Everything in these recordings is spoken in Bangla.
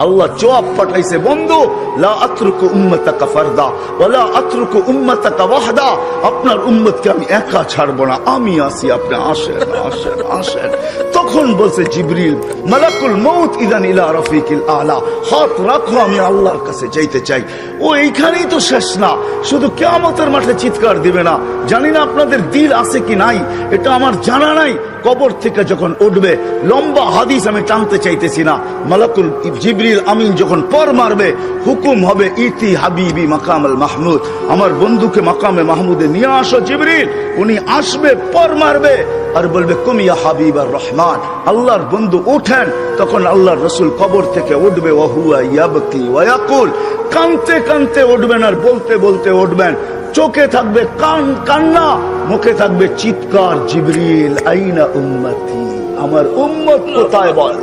আল্লাহ জবাব পাঠাইছে, বন্ধু লা আতরুকু উম্মাতাকা ফারদা ওয়ালা আতরুকু উম্মাতাকা ওয়াহদা, আপনার উম্মতকে আমি একা ছাড়ব না, আমি আছি, আপনি আসেন আসেন আসেন। তখন বলছে জিবরিল, মালাকুল মউত ইদান ইলা রাফিকিল আলা, হাত রাখো, আমি আল্লাহর কাছে যাইতে চাই। ও এইখানেই তো শেষ না, শুধু কিয়ামতের মাঠে চিৎকার দিবে না। জানি না আপনাদের দিল আছে কি নাই, এটা আমার জানা নাই। কবর থেকে যখন উঠবে, লম্বা হাদিস আমি টানতে চাইতেছি না, মালাকুল জিবরিল আমিন যখন পর মারবে, হুকুম হবে ইতি হাবিবি মাকামাল মাহমুদ, আমার বন্ধুকে মাকামে মাহমুদে নিয়ে আসো জিবরিল। উনি আসবে, পর মারবে আর বলবে কুম ইয়া হাবিবার রহমান, আল্লাহর বন্ধু ওঠেন। তখন আল্লাহর রসুল কবর থেকে উঠবে, ওয়া হুয়া ইয়াবকি ওয়া ইয়াকুল, কানতে কানতে উঠবেন আর বলতে বলতে উঠবেন। চোখে থাকবে কান্না, মুখে থাকবে চিৎকার, জিবরিল আইনা উম্মতি, আমার উম্মত কোথায় বল,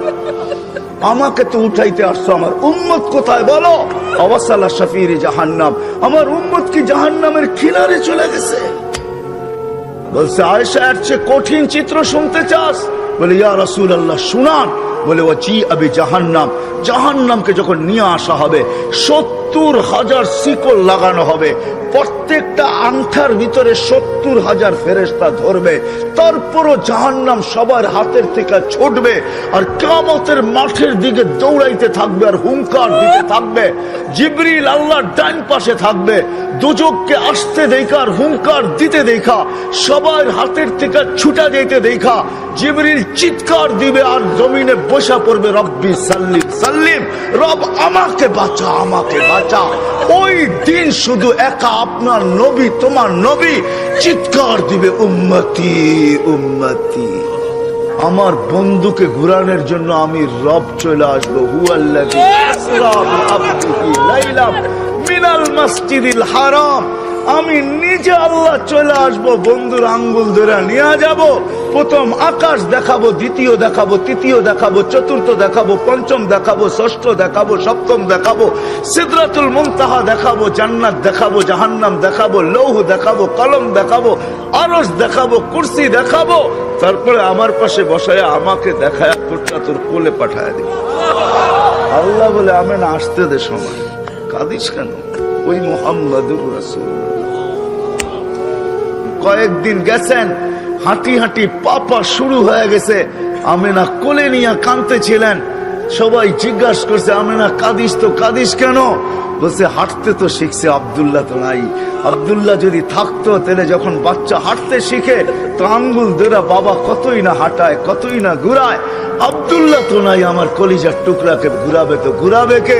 আমাকে তো উঠাইতে আসছো, আমার উম্মত কোথায় বলো। অবসালা শাফির জাহান্নাম, আমার উম্মত কি জাহান্নামের কিনারে চলে গেছে। বলছে আয়েশা, এর চেয়ে কঠিন চিত্র শুনতে চাস? বলে ইয়া রাসূলুল্লাহ শুনান। বলে ওয়াজি আবি জাহান্নাম, জাহান্নামকে যখন নিয়ে আসা হবে, 70,000 শিকল লাগানো হবে, প্রত্যেকটা আংটার ভিতরে 70,000 ফেরেশতা ধরবে, তারপরও জাহান্নাম সবার হাতের থেকে ছুটবে আর কিয়ামতের মাঠের দিকে দৌড়াইতে থাকবে আর হুঙ্কার দিতে থাকবে। জিবরিল আল্লাহর ডান পাশে থাকবে, দুজককে আসতে দেখা আর হুঙ্কার দিতে দেখা, সবার হাতের থেকে ছুটা যেতে দেখা জিবরিল চিৎকার দিবে আর জমিনে বসা পড়বে, রব্বি সাল্লিম সাল্লিম, রব আমাকে বাঁচা, আমাকে বাঁচা। ওই দিন শুধু একা আপনার নবী, তোমার নবী চিৎকার দিবে, উম্মতি উম্মতি, আমার বন্ধুকে ঘুরানোর জন্য আমি রব চলে আসবো। হুয়াল্লাযী আসরা বিআবদিহি লাইলাম মিনাল মাসজিদিল হারাম, আমি নিজে আল্লাহ চলে আসবো, বন্ধুর আঙ্গুল ধরে নিয়ে যাব। প্রথম আকাশ দেখাবো, দ্বিতীয় দেখাবো, তৃতীয় দেখাবো, চতুর্থ দেখাবো, পঞ্চম দেখাবো, ষষ্ঠ দেখাবো, সপ্তম দেখাবো, সিদরাতুল মুনতাহা দেখাবো, জান্নাত দেখাবো, জাহান্নাম দেখাবো, লৌহ দেখাবো, কলম দেখাবো, আরশ দেখাবো, কুরসি দেখাবো। তারপরে আমার পাশে বসায় আমাকে দেখায় তোরটা তোর কোলে পাঠায় দিবে। আল্লাহ বলে আমি না আসতে দে সময়, কাঁদিস কেন? ওই মুহাম্মাদুর রাসূলুল্লাহ কয়েকদিন গেছেন, হাঁটি হাঁটি পাপা শুরু হয়ে গেছে, আমেনা কোলে নিয়ে কাঁদতেছিলেন। সবাই জিজ্ঞাসা করছে, আমেনা কাঁদিস তো, কাঁদিস কেন? বলছে হাঁটতে তো শিখছে, আব্দুল্লাহ তো নাই। আব্দুল্লাহ যদি থাকতো তাহলে যখন বাচ্চা হাঁটতে শিখে তো আঙ্গুল ধরে বাবা কতই না হাঁটায়, কতই না ঘুরায়। আব্দুল্লাহ তো নাই, আমার কলিজার টুকরাকে ঘুরাবে তো ঘুরাবে কে?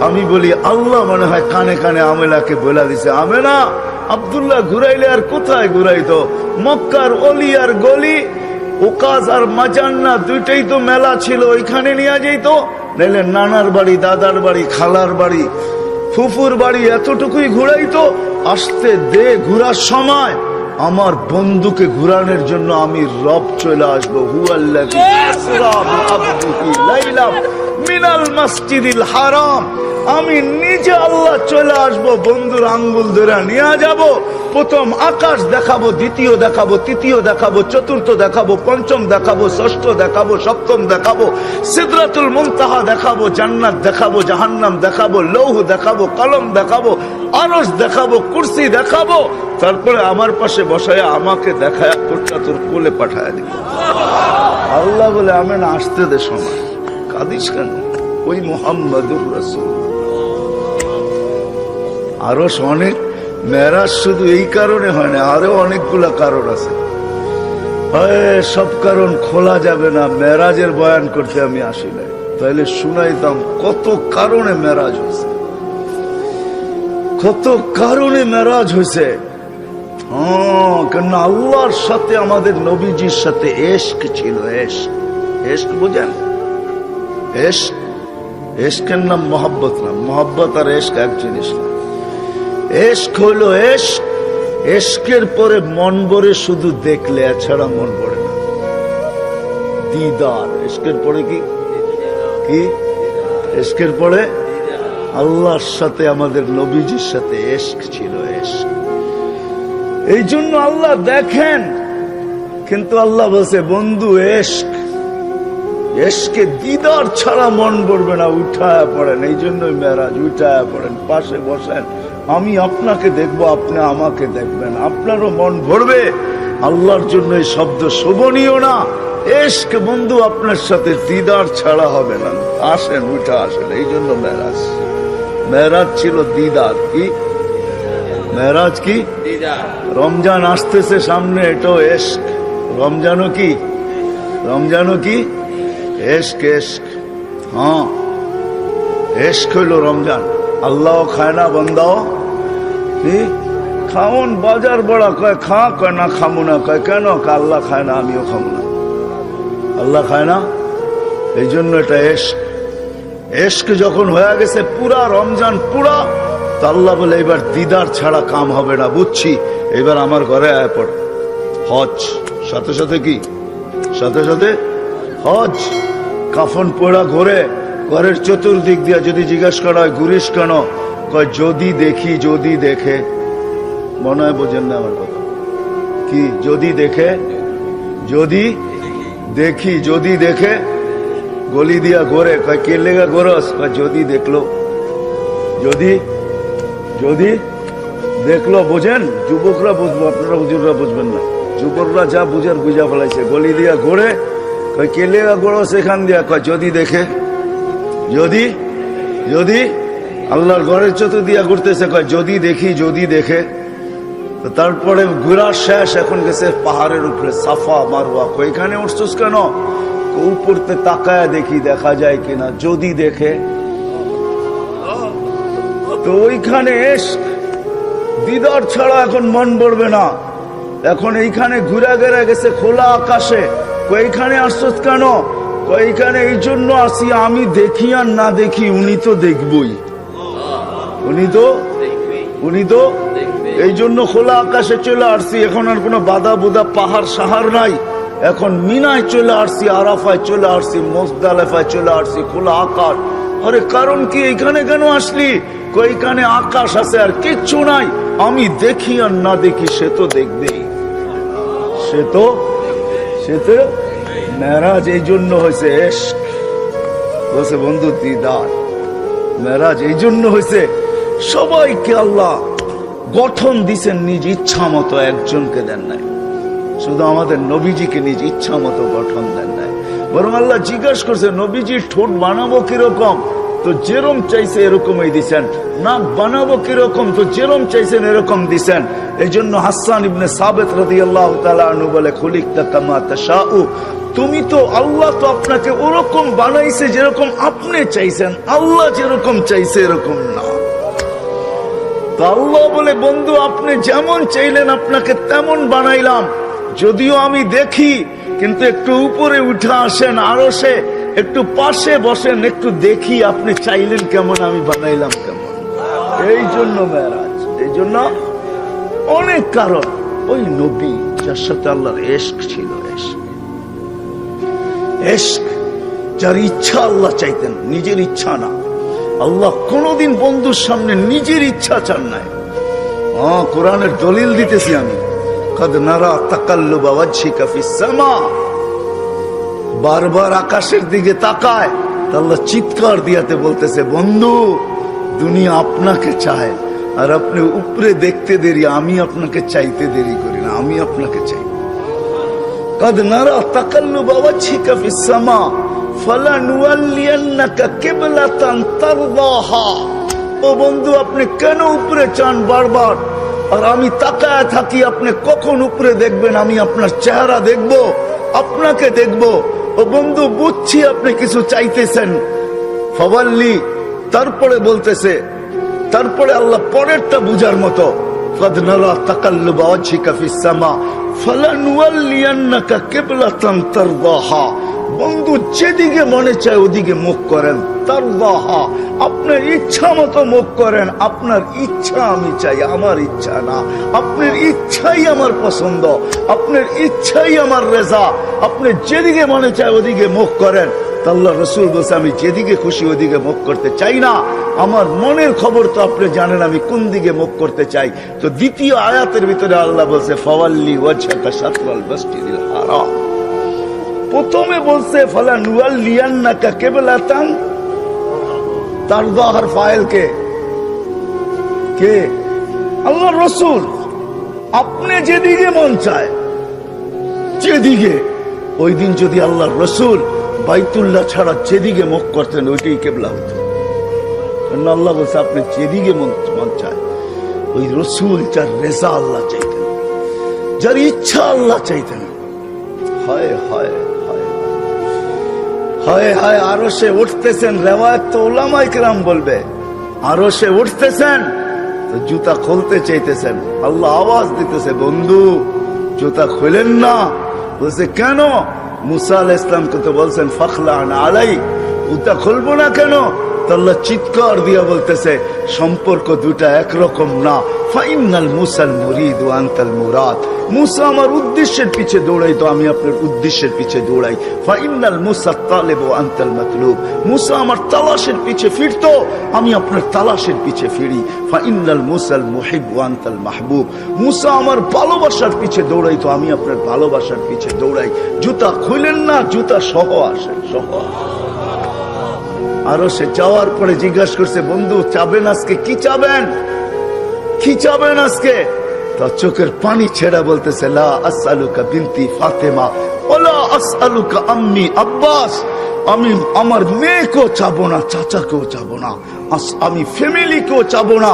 আমি বলি আল্লাহ মনে হয় কানে কানে আমেনাকে বলে দিছে, আমেনা আব্দুল্লাহ ঘুরাইলে আর কোথায় ঘুরাইতো? মক্কার অলি আর গলি, ওকাজ আর মাজান্না দুইটাই তো মেলা ছিল, ওইখানে নিয়ে যাইতো। নাইলে নানার বাড়ি, দাদার বাড়ি, খালার বাড়ি, ফুফুর বাড়ি, এতটুকুই ঘুরাইতো। আসতে দে ঘুরার সময় আমার বন্ধুকে ঘুরানোর জন্য আমি রব চলে আসবো। হুয়াল্লাযী আসরা বিআবদিহি লাইলাম মিনাল মাসজিদিল হারাম, আমি নিজে আল্লাহ চলে আসবো, বন্ধুর আঙ্গুল ধরে নিয়ে যাব। প্রথম আকাশ দেখাবো, দ্বিতীয় দেখাবো, তৃতীয় দেখাবো, চতুর্থ দেখাবো, পঞ্চম দেখাবো, ষষ্ঠ দেখাবো, সপ্তম দেখাবো, সিদরাতুল মুনতাহা দেখাবো, জান্নাত দেখাবো, জাহান্নাম দেখাবো, লৌহ দেখাবো, কলম দেখাবো, আরশ দেখাবো, কুরসি দেখাবো। তারপরে আমার পাশে বসায় আমাকে দেখায় তোরটা তোর কোলে পাঠায় দিবে। আল্লাহ বলে আমি না আসতে দে সময়, কাঁদিস কেন? ওই মুহাম্মাদুর রাসূল। আরো অনেক মেরাজ শুধু এই কারণে হয় না, আরো অনেকগুলা কারণ আছে, সব কারণ খোলা যাবে না। মেরাজের বয়ান করতে আমি আসি নাই, তাহলে শুনাইতাম কত কারণে মেরাজ হয়েছে, কত কারণে মেরাজ হয়েছে। কেন আল্লাহর সাথে আমাদের নবীজির সাথে এশক ছিল। এশক, এশক বুঝেন? এশক, এশকের নাম মোহাব্বত না, মোহাব্বত আর এশক এক জিনিস না। এশক হলো এশক, এশকের পরে মন ভরে শুধু দেখলে, এছাড়া মন ভরে না। দিদার, এশকের পরে কি কি? এশকের পরে আল্লাহর সাথে আমাদের নবীজির সাথে এশক ছিল, এশক। এই জন্য আল্লাহ দেখেন, কিন্তু আল্লাহ বলছে বন্ধু এশক, এশকে দিদার ছাড়া মন ভরবে না, উঠায়া পড়েন। এই জন্যই মেরাজ, উঠায়া পড়েন, পাশে বসেন, আমি আপনাকে দেখবো, আপনি আমাকে দেখবেন, আপনারও মন ভরবে। আল্লাহর জন্য এই শব্দ শোভনীয় না? এশক বন্ধু আপনার সাথে দিদার ছাড়া হবে না। আসেন, উঠা আসেন। এই জন্য মেরাজ, মেরাজ ছিল দিদার। কি মেরাজ? কি রমজান আসতেছে সামনে, এটাও এশক। রমজানও কি? রমজানও কি? এশক। এশক, হ্যাঁ, এশক হইল রমজান। আল্লাহ খায় না, বন্দাও কি খাওন। বাজার বড়া কয় খা, কয় না খামু না। কয় কেন? আল্লাহ খায় না, আমিও খামু না। আল্লাহ খায় না, এই জন্য এটা এশক। এশক যখন হয়ে গেছে পুরা রমজান পুরা, তো আল্লাহ বলে এবার দিদার ছাড়া কাম হবে না, বুঝছি, এবার আমার ঘরে আয় পড়। হজ সাথে সাথে কি? সাথে সাথে হজ। কাফন পোড়া ঘরে, ঘরের চতুর্দিক দিয়া যদি জিজ্ঞাসা করা হয় ঘুরিস কেন? কয় যদি দেখি, যদি দেখে। মনে হয় বোঝেন না আমার কথা। কি যদি দেখে? যদি দেখি, যদি দেখে গলি দিয়া ঘরে। কয় কে লেগা ঘরস? কয় যদি দেখলো। যদি যদি দেখলো। বোঝেন? যুবকরা বুঝবো, আপনারা হুজুররা বুঝবেন না। যুবকরা যা বুঝার বুঝা ফেলাইছে। গলি দিয়া ঘোরে, কয় কে লেগা ঘোরো সেখান দিয়া। কয় যদি দেখে। যদি যদি আল্লাহর ঘরের চতুর দিয়া ঘুরতেছে, কয় যদি দেখি, যদি দেখে। তারপরে ঘোরার শেষ, এখন গেছে পাহাড়ের উপরে, সাফা মারওয়া। এখানে উঠছস কেন? উপরতে তাকায় দেখি দেখা যায় কিনা, যদি দেখে। তো ওইখানে দিদার ছাড়া এখন মন ভরবে না। এখন এইখানে ঘুরা গেরা গেছে খোলা আকাশে। এইখানে আসছস কেন? এইখানে এই জন্য আসি, আমি দেখি আর না দেখি উনি তো দেখবই। উনি তো এই জন্য খোলা আকাশে চলে আসছি। এখন আর কোনো বাধা বুধা পাহাড় সাহার নাই। এখন মিনায় চলে আসছি, আরাফায় চলে আসছি, মুজদালিফায় চলে আসছি, খোলা আকাশ। আরে কারণ কি? এইখানে কেন আসলি? এইখানে আকাশ আছে আর কিচ্ছু নাই। আমি দেখি আর না দেখি সে তো দেখবেই। সে তো মেরাজ এই জন্য হয়েছে এশক। বলছে বন্ধু দিদার। মেরাজ এই জন্য হয়েছে, সবাইকে আল্লাহ গঠন দিছেন নিজ ইচ্ছা মতো, একজনকে দেন নাই। শুধু আমাদের নবীজিকে নিজ ইচ্ছা মতো গঠন দেন নাই, বরং আল্লাহ জিজ্ঞাসা করছে নবীজির ঠোঁট বানাবো কিরকম? তো যেরকম চাইছে এরকমই দিছেন। নাক বানাবো কিরকম? তো যেরকম চাইছেন এরকম দিছেন। এই জন্য হাসান ইবনে সাবিত রাদিয়াল্লাহু তাআলা আনহু বলে, খুলিকতা কামা তাশাউ, তুমি তো, আল্লাহ তো আপনাকে ওরকম বানাইছে যেরকম আপনি চাইছেন। আল্লাহ যেরকম চাইছে এরকম না। তো আল্লাহ বলে, বন্ধু আপনি যেমন চাইলেন আপনাকে তেমন বানাইলাম। যদিও আমি দেখি, কিন্তু একটু উপরে উঠে আসেন, আরো সে একটু পাশে বসেন, একটু দেখি আপনি চাইলেন কেমন, আমি বানাইলাম কেমন। এই জন্য মেরাজ, এই জন্য অনেক কারণ। ওই নবী যার সাথে আল্লাহর এশক ছিল, এশক যার ইচ্ছা আল্লাহ চাইতেন, নিজের ইচ্ছা না। আল্লাহ কোনদিন বন্ধুর সামনে নিজের ইচ্ছা চান নাই। কোরআনের দলিল দিতেছি আমি। কদ নারা তাকাল্লুবা ওয়াজহিকা ফিস সামা, বারবার আকাশের দিকে তাকায়। আল্লাহ চিৎকার দিয়াতে বলতেছে, বন্ধু দুনিয়া আপনাকে চায়, আর আপনি উপরে দেখতে দেরি, আমি আপনাকে চাইতে দেরি করি না, আমি আপনাকে চাই। কদ নারা তাকাল্লুবা ওয়াজহিকা ফিস সামা ফালানুওয়াল্লিয়ান্নাকা কিবলাতান তারদাহা। ও বন্ধু আপনি কেন উপরে চান বারবার, আর আমি তাকায় থাকি আপনি কখন উপরে দেখবেন? আমি আপনার চেহারা দেখব, আপনাকে দেখব। ও বন্ধু বুঝছি আপনি কিছু চাইতেছেন। ফাওয়াল্লি, তারপরে বলতেছে, তারপরে আল্লাহ পরেরটা বুঝার মতো, কদ নারা তাকাল্লুবা ওয়াজহিকা ফিস সামা ফালানুওয়াল্লিয়ান্নাকা কিবলাতান তারদাহা। বন্ধু যেদিকে মনে চায় ওদিকে মুখ করেন। তারদাহা, আপনার ইচ্ছা মতো মুখ করেন। আপনার ইচ্ছা আমি চাই, আমার ইচ্ছা না। আপনার ইচ্ছাই আমার পছন্দ, আপনার ইচ্ছাই আমার রেজা। আপনি যেদিকে মনে চায় ওদিকে মুখ করেন। আল্লাহ রসুল বলছে, আমি যেদিকে খুশি ওদিকে মুখ করতে চাই না। আমার মনের খবর তো আপনি জানেন আমি কোন দিকে মুখ করতে চাই। তো দ্বিতীয় আয়াতের ভিতরে আল্লাহ বলছে, ফাওয়াল্লি ওয়াজহাকা শাতরাল মাসজিদিল হারাম। প্রথমে বলছে ফালা নুয়াল্লিয়ান্নাকা কিবলাতান তারদাহার ফাইল কে আল্লাহ রাসূল। আপনি যেদিকে মন চায় যেদিকে, ওই দিন যদি আল্লাহর রাসূল বাইতুল্লাহ ছাড়া যেদিকে মুখ করতেন ওইটাই কিবলা হতো। আল্লাহ বলছে আপনি যেদিকে মন চায়, ওই রাসূল যার রেজা আল্লাহ চাইতেন, যার ইচ্ছা আল্লাহ চাইতেন। হায় হায় হায় হায় হায়, আরো সে উঠতেছেন, রেওয়ায়াত তো উলামায়ে কেরাম বলবে, আরো সে উঠতেছেন তো জুতা খুলতে চাইতেছেন। আল্লাহ আওয়াজ দিতেছে, বন্ধু জুতা খুলেন না। বলছে কেন? মুসা আলাইহিস সালামকে তো বলছেন ফাখলান আলাই, জুতা খুলবো না কেন? তো আল্লাহ চিৎকার দিয়া বলতেছে সম্পর্ক দুটা একরকম না। ফাইনাল মুসাল মুরিদ ওয়া আনতাল মুরাদ। মুসা আমার উদ্দেশ্যের পিছে দৌড়াইতো, আমি আপনার উদ্দেশ্যের পিছে দৌড়াই। ফাইনাল মুসা তালিব ওয়া আনতাল মাতলুব। মুসা আমার তালাশের পিছে ফিরতো, আমি আপনার তালাশের পিছে ফিরি। ফাইনাল মুসাল মুহিব ওয়া আনতাল মাহবুব। মুসা আমার ভালোবাসার পিছে দৌড়াইতো, আমি আপনার ভালোবাসার পিছে দৌড়াই। জুতা খুলেন না, জুতা সহ আসেন, সহ। আরো সে যাওয়ার পরে জিজ্ঞাসা করছে, বন্ধু চাবেন আজকে? কি চাবেন, কি চাবেন আজকে? তার চোখের পানি ছেড়া বলতেছে লা আসআলুকা বিনতি ফাতেমা ওয়ালা আসআলুকা আম্মি আব্বাস। আমি আমার মেয়েকেও চাবো না, চাচাকেও চাবো না, আমি ফ্যামিলিকেও চাবো না,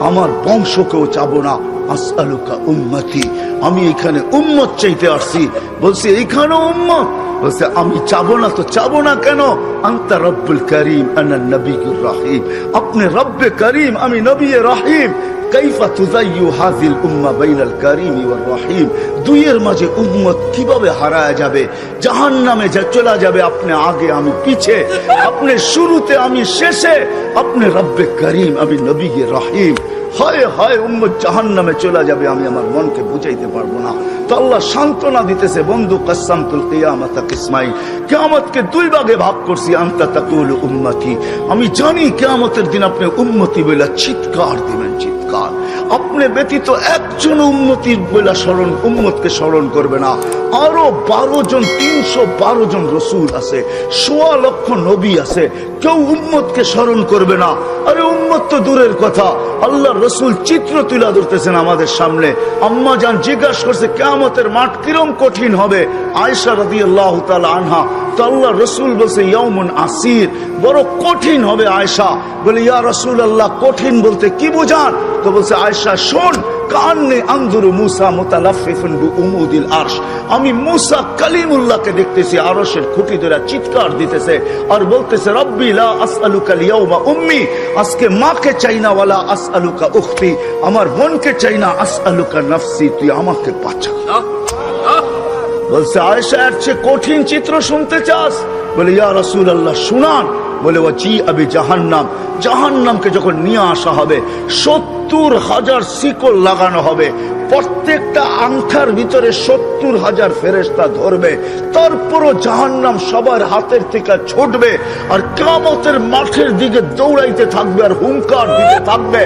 আমার বংশকেও চাবো না। আসআলুকা উম্মতি, আমি এখানে উম্মত চাইতে আসছি। বলছে এইখানেও উম্মত? বলছে আমি চাবো না তো চাবো না কেন? আনতা রব্বুল করিম আনা নবিয়ুর রহিম। আপনি রব্বে করিম, আমি নবী রহিম। কাইফা তুযায়্যু হাযিল উম্মাহ বাইনাল করিম ওয়ার রহিম। দুইয়ের মাঝে উম্মত কিভাবে হারায় যাবে, জাহান্নামে চলে যাবে। আপনি আগে, আমি পিছে, আপনি শুরুতে, আমি শেষে। আপনি রব্বে করিম, আমি নবী রহিম। হায় হায়, উম্মত জাহান্নামে চলে যাবে, আমি আমার মনকে বুঝাইতে পারবো না। তো আল্লাহ সান্ত্বনা দিতেছে, বন্ধু কাসসামতুল কিয়ামাতা কিসমাইন। কিয়ামতকে দুই ভাগে ভাগ করছি। আনতা তাকুলু উম্মতি, আমি জানি কিয়ামতের দিন আপনি উম্মতি বলে চিৎকার দিবেন, চিৎকার। আপনি ব্যতীত একজন উম্মতির বলে স্মরণ, উম্মতকে স্মরণ করবে না। আরো 12 জন, 312 জন রসুল আছে, 1.25 লক্ষ নবী আছে, কেউ উম্মতকে স্মরণ করবে না। আরে উম্মত তো দূরের কথা, আল্লাহ রসুল চিত্র তুলে ধরতেছেন আমাদের সামনে। আম্মা জান জিজ্ঞাসা করছে কিয়ামতের মাঠ কিরম কঠিন হবে। আয়েশা রাদিয়াল্লাহু তাআলা আনহা, তো আল্লাহ রসুল বলছে ইয়াউমুন আসির, বড় কঠিন হবে। আয়েশা বলে ইয়া রাসূলুল্লাহ, কঠিন বলতে কি বুঝান? তো বলছে আয়েশা শোন, কান্নে আনজুরু মুসা মুতালাফফিফুন বিউমুদিল আরশ। আমি মুসা কালিমুল্লাহকে দেখতেছি আরশের খুঁটি ধরে চিৎকার দিতেছে আর বলতেছে রব্বি লা আসআলুকা লিয়াউমা উম্মি, আজকে মাকে চাই না, ওয়ালা আসআলুকা উখতি, আমার বোনকে চাই না, আসআলুকা নাফসি, তুই আমাকে বাঁচা। বলছে আয়েশা এর চেয়ে কঠিন চিত্র শুনতে চাস? বলে ইয়া রাসূলুল্লাহ শুনান। বলে ওয়াজি আবি জাহান্নাম, জাহান্নামকে যখন নিয়ে আসা হবে 70,000 শিকল লাগানো হবে, প্রত্যেকটা আংটার ভিতরে 70,000 ফেরেশতা ধরবে। তারপরও জাহান্নাম সবার হাতের থেকে ছুটবে আর কিয়ামতের মাঠের দিকে দৌড়াইতে থাকবে আর হুঙ্কার দিতে থাকবে।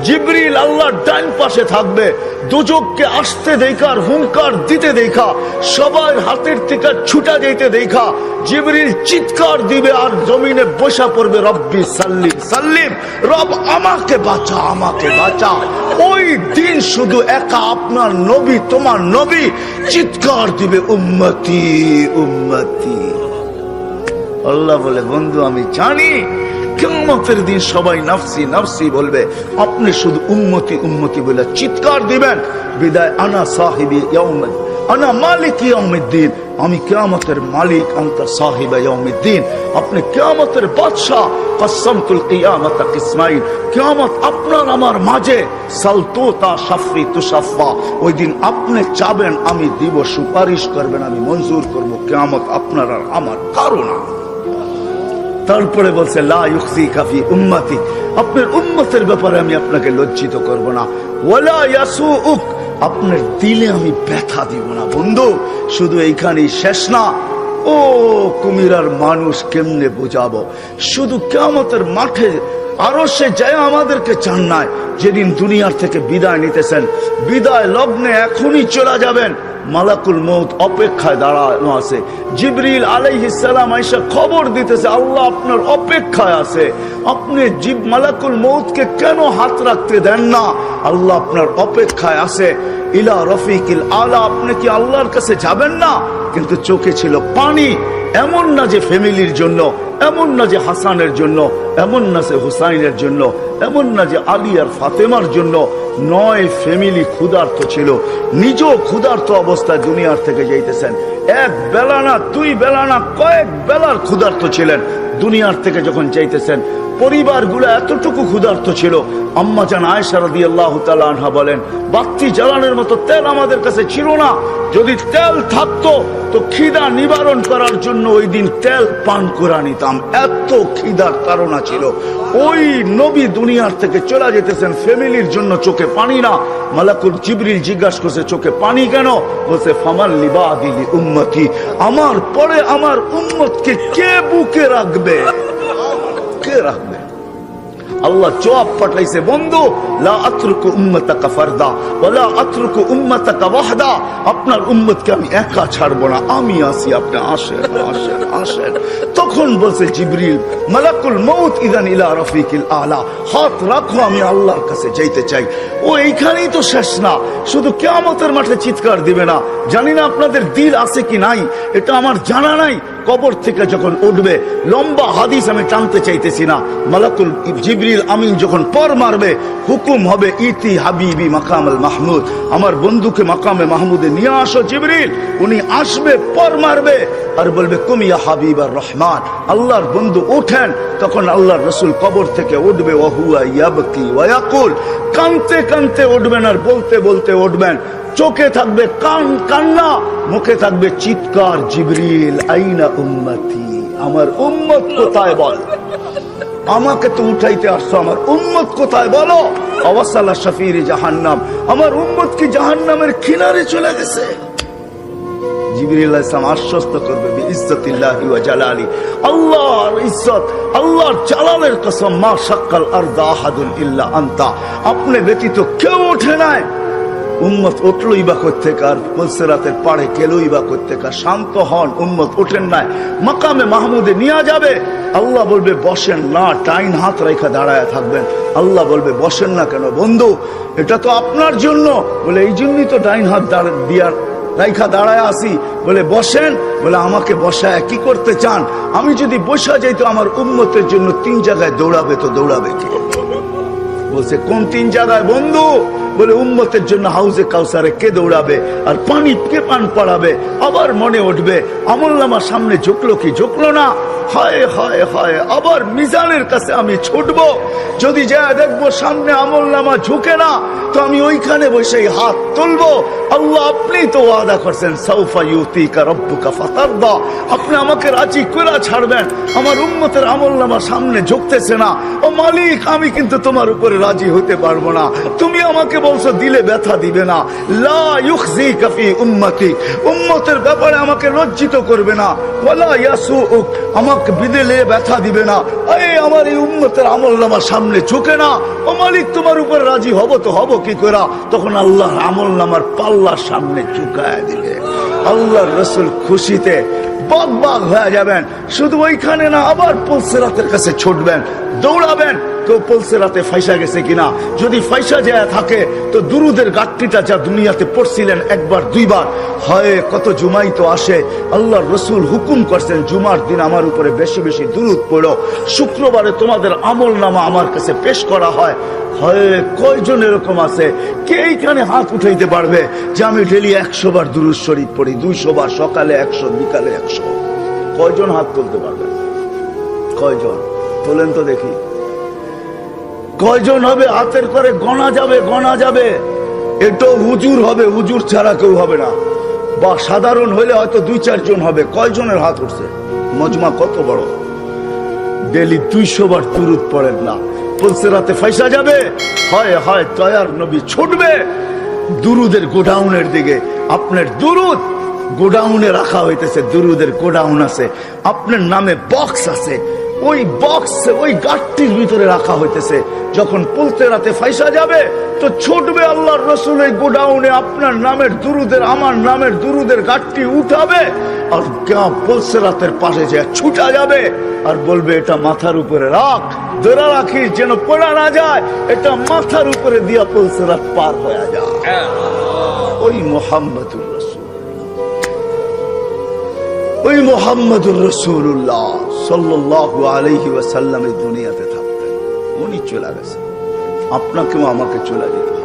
জিবরিল আল্লাহর ডান পাশে থাকবে, দুজককে আসতে দেখা আর হুঙ্কার দিতে দেখা, সবার হাতের থেকে ছুটা যেতে দেখা জিবরিল চিৎকার দিবে আর জমিনে বসা পড়বে রব্বি সাল্লিম সাল্লিম, রব আমাকে বাঁচা, আমাকে বাঁচা। ওই দিন শুধু একা আপনার নবী, তোমার নবী চিৎকার দিবে উম্মতি উম্মতি। আল্লাহ বলে বন্ধু আমি জানি কিয়ামতের দিন সবাই নাফসি নাফসি বলবে, আপনি শুধু উম্মতি উম্মতি বলে চিৎকার দিবেন। বিদায় আনা সাহিবি ইয়াউমিদ, আনা মালিক ইয়াউমিদ্দিন, আমি কিয়ামতের মালিক, আনতা সাহিবা ইয়াউমিদ্দিন, আপনি কিয়ামতের বাদশা। কাসসামতুল কিয়ামাতা কিসমাইন, কিয়ামত আপনার আমার মাঝে। সালতুতা শাফি তুশাফা, ওই দিন আপনি চাবেন আমি দিব, সুপারিশ করবেন আমি মঞ্জুর করব। কিয়ামত আপনার আর আমার কারো না। তারপরে বলছে লা ইউখজিকা ফি উম্মতি, আপনার উম্মতের ব্যাপারে আমি আপনাকে লজ্জিত করব না। ওয়ালা ইয়াসুউক, আপনার দিলে আমি ব্যথা দিব না। বন্ধু শুধু এইখানেই শেষ না, ও কুমিরার মানুষ কেমনে বোঝাবো? শুধু কিয়ামতের মাঠে আরো সে যায় আমাদেরকে চান নাই, যেদিন দুনিয়ার থেকে বিদায় নিতেছেন, বিদায় লগ্নে এখনই চলে যাবেন, মালাকুল মউত অপেক্ষায় দাঁড়ানো আছে। জিবরিল আলাইহিস সালাম আয়েশা খবর দিতেছে আল্লাহ আপনার অপেক্ষায় আছে। আপনি মালাকুল মউতকে কেন হাত রাখতে দেন না? আল্লাহ আপনার অপেক্ষায় আছে। ইলা রফিকিল আলা, আপনি কি আল্লাহর কাছে যাবেন না? কিন্তু চোখে ছিল পানি। এমন না যে ফ্যামিলির জন্য, এমন না যে হাসানের জন্য, এমন না যে হুসাইনের জন্য, এমন না যে আলী আর ফাতেমার জন্য। 9 ফ্যামিলি ক্ষুধার্ত ছিল, নিজেও ক্ষুধার্ত অবস্থায় দুনিয়ার থেকে যাইতেছেন। এক বেলা না, 2 বেলা না, কয়েক বেলার ক্ষুধার্ত ছিলেন। দুনিয়ার থেকে যখন যাইতেছেন, পরিবারগুলো এতটুকু ক্ষুধার্ত ছিল। আম্মা জান আয়েশা রাদিয়াল্লাহু তাআলা আনহা বলেন, বাতি জ্বালানোর মতো তেল আমাদের কাছে ছিল না। যদি তেল থাকতো তো খিদা নিবারণ করার জন্য ওই দিন তেল পান করে নিতাম, এত খিদার তাড়না ছিল। ওই নবী দুনিয়ার থেকে চলে যেতেছেন, ফ্যামিলির জন্য চোখে পানি না। মালাকুল জিবরিল জিজ্ঞাসা করছে চোখে পানি কেন? বলছে ফামাল লিবাদি উম্মতি, আমার পরে আমার উম্মতকে কে বুকে রাখবে? কে রাখবে? আল্লাহ জবাব পাঠাইছে, বন্ধু লা আতরুকু উম্মাতাকা ফারদা ওয়ালা আতরুকু উম্মাতাকা ওয়াহদা, আপনার উম্মতকে আমি একা ছাড়বো না, আমি আছি, আপনি আসেন আসেন আসেন। তখন বলছে জিবরিল মালাকুল মউত ইদান ইলা রফিকিল আলা, হাত রাখো, আমি আল্লাহর কাছে যাইতে চাই। ও এইখানেই তো শেষ না, শুধু কিয়ামতের মাঠে চিৎকার দিবে না। জানি না আপনাদের দিল আছে কি নাই, এটা আমার জানা নাই। কবর থেকে যখন উঠবে, লম্বা হাদিস আমি টানতে চাইতেছি না, মালাকুল জিবরিল আমিন যখন পর মারবে, হুকুম হবে ইতি হাবিবি মাকামুল মাহমুদ, আমার বন্ধুকে মাকামে মাহমুদে নিয়ে আসো জিবরিল। উনি আসবে, পর মারবে আর বলবে কুম ইয়া হাবিবার রহমান, আল্লাহর বন্ধু ওঠেন। তখন আল্লাহর রাসূল কবর থেকে উঠবে, ওয়া হুয়া ইয়াবকি ওয়া ইয়াকুল, কাঁদতে কাঁদতে উঠবেন আর বলতে বলতে উঠবেন। চোখে থাকবে কান্না, মুখে থাকবে চিৎকার, জিবরিল আইনা উম্মতি, আমার উম্মত কোথায় বল? আমাকে তো উঠাইতে আসছো, আমার উম্মত কোথায় বলো? আওয়াসালা শাফিরি জাহান্নাম, আমার উম্মত কি জাহান্নামের কিনারে চলে গেছে? জিবরিল আলাইহিস সালাম আশ্বস্ত করবে বিইজ্জতিল্লাহি ওয়া জালালি, আল্লাহর ইজ্জত, আল্লাহর জালালের কসম, মা শাক্কাল আরদা আহাদুন ইল্লা আনতা, আপনি ব্যতীত কেউ ওঠে নাই। উম্মত উঠলই বা কোত্থেকে? আর পুলসিরাতের পাড়ে গেলই বা কোত্থেকে? শান্ত হন, উম্মত ওঠেন নাই, মাকামে মাহমুদে নিয়ে যাবে। আল্লাহ বলবে বসেন না, টাইন হাত রেখা দাঁড়ায় থাকবেন। আল্লাহ বলবে বসেন না কেন? বন্ধু এটা তো আপনার জন্য। বলে এই জন্যই তো ডাইন হাত দিয়ার রাইখা দাঁড়ায় আসি। বলে বসেন। বলে আমাকে বসায় কি করতে চান? আমি যদি বসা যাই তো আমার উম্মতের জন্য 3 জায়গায় দৌড়াবে, তো দৌড়াবে কে? বলছে কোন 3 জায়গায় বন্ধু? বলে উম্মতের জন্য হাউজে কাউসারে কে দৌড়াবে আর পানি কে পান পড়াবে? আবার মনে উঠবে আমলনামার সামনে ঝুঁকলো কি ঝুঁকলো না, হায় হায় হায়, আবার মিজানের কাছে আমি ছুটবো। যদি যা দেখবো সামনে আমলনামা ঝুঁকে না, তো আমি ওইখানে বসে হাত তুলবো। আল্লাহ আপনি তো ওয়াদা করছেন সাউফা ইউতিকা রাব্বুকা ফাতারদা, আপনি আমাকে রাজি করে ছাড়বেন। আমার উম্মতের আমলনামা সামনে ঝুঁকতেছে না, ও মালিক আমি কিন্তু তোমার উপরে রাজি হতে পারবো না। তুমি আমাকে বলছো দিলে ব্যথা দিবে না, লা ইউখজিকা ফি উম্মতি, উম্মতের ব্যাপারে আমাকে লজ্জিত করবে না, ওয়ালা ইয়াসুউক, আমাকে বিদেলে ব্যথা দিবে না। এই আমার এই উম্মতের আমলনামার সামনে ঝুঁকে না, ও মালিক তোমার উপর রাজি হব তো হব কি করে? তখন আল্লাহর আমলনামার পাল্লার সামনে ঝুঁকায় দিলে আল্লাহর রাসূল খুশিতে বাগ বাগ হয়ে যাবেন। শুধু ওইখানে না, আবার পুলসিরাতের কাছে ছুটবেন, দৌড়াবেন। কেউ পুলসিরাতে ফাইসা গেছে কিনা? যদি ফাইসা যায় থাকে তো দুরুদের গাঁটটিটা যা দুনিয়াতে পড়ছিলেন 1 বার 2 বার, হয় কত জুমাই তো আসে। আল্লাহর রাসূল হুকুম করছেন জুমার দিন আমার উপরে বেশি বেশি দুরুদ পড়ো, শুক্রবারে তোমাদের আমলনামা আমার কাছে পেশ করা হয়। হয় কয়জন এরকম আছে? কে এইখানে হাত উঠাইতে পারবে যে আমি ডেলি 100 বার দুরুদ শরীফ পড়ি, 200 বার, সকালে 100, বিকালে 100? কয়জন হাত তুলতে পারবে? কয়জন তোলেন তো দেখি? কয়জন হবে? হাতের করে গণা যাবে, গণা যাবে। এটা হুজুর হবে, হুজুর ছাড়া কেউ হবে না, বা সাধারণ হইলে হয়তো 2-4 জন হবে। কয়জনের হাত উঠছে? মজমা কত বড়, ডেলি 200 বার দুরুদ পড়েন না, পুলসিরাতে ফাইসা যাবে। হয় হয় তয়ার নবী ছুটবে দুরুদের গোডাউনের দিকে। আপনার দুরুদ গোডাউনে রাখা হইতেছে, দুরুদের গোডাউন আছে, আপনার নামে বক্স আছে, ওই বক্সে ওই গাঠটির ভিতরে রাখা হইতেছে। যখন পুলতেরাতে ফাইসা যাবে তো ছুটবে আল্লাহর রসুল এই গোডাউনে, আপনার নামের দুরুদের, আমার নামের দুরুদের গাঠটি উঠাবে, আর পুলতেরাতের পাশে যে ছুটা যাবে আর বলবে এটা মাথার উপরে রাখ, ধরে রাখিস যেন পড়া না যায়, এটা মাথার উপরে দিয়া পুলতেরাত পার হয়ে যায়। ওই মুহাম্মদুর রাসূল, ওই মুহাম্মদুর রাসূলুল্লাহ সাল্লাল্লাহু আলাইহি ওয়াসাল্লাম এই দুনিয়াতে থাকতেন, উনি চলে গেছেন, আপনাকেও আমাকে চলে যেতে হবে।